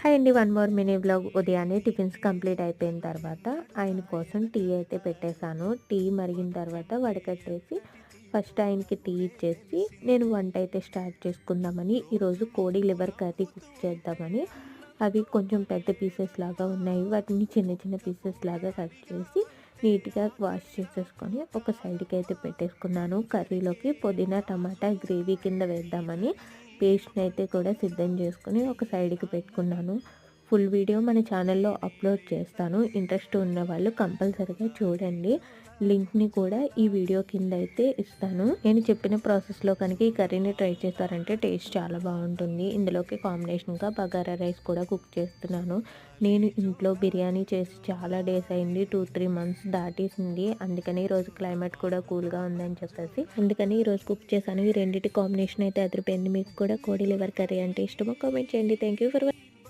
Hi అండి. One more mini vlog. ఉదయాన్నే tiffins complete అయిపోయిన తర్వాత ఆయన కోసం టీ అయితే పెట్టేశాను. టీ మరిగిన తర్వాత వడకట్టేసి ఫస్ట్ ఆయనకి టీ ఇచ్చేసి నేను వంట అయితే స్టార్ట్ చేసుకుందామని ఈరోజు కోడి లివర్ కర్రీ కుక్ చేద్దామని అవి కొంచెం పెద్ద పీసెస్ లాగా ఉన్నాయి. వాటిని చిన్న చిన్న పీసెస్ లాగా కట్ చేసి నీట్గా వాష్ చేసేసుకొని ఒక సైడ్కి అయితే పెట్టేసుకున్నాను. కర్రీలోకి పుదీనా టమాటా గ్రేవీ కింద వేద్దామని పేస్ట్ని అయితే కూడా సిద్ధం చేసుకొని ఒక సైడ్కి పెట్టుకున్నాను. ఫుల్ వీడియో మన ఛానల్లో అప్లోడ్ చేస్తాను. ఇంట్రెస్ట్ ఉన్న వాళ్ళు కంపల్సరీగా చూడండి. లింక్ని కూడా ఈ వీడియో కింద అయితే ఇస్తాను. నేను చెప్పిన ప్రాసెస్లో కనుక ఈ కర్రీని ట్రై చేస్తారంటే టేస్ట్ చాలా బాగుంటుంది. ఇందులోకి కాంబినేషన్గా బగారా రైస్ కూడా కుక్ చేస్తున్నాను. నేను ఇంట్లో బిర్యానీ చేసి చాలా డేస్ అయింది. 2-3 మంత్స్ దాటేసింది. అందుకని ఈరోజు క్లైమేట్ కూడా కూల్గా ఉందని చెప్పేసి అందుకని ఈరోజు కుక్ చేశాను. ఈ రెండింటి కాంబినేషన్ అయితే అదిరిపోయింది. మీకు కూడా కోడి లివర్ కర్రీ అంటే ఇష్టమో కామెంట్ చేయండి. Thank you for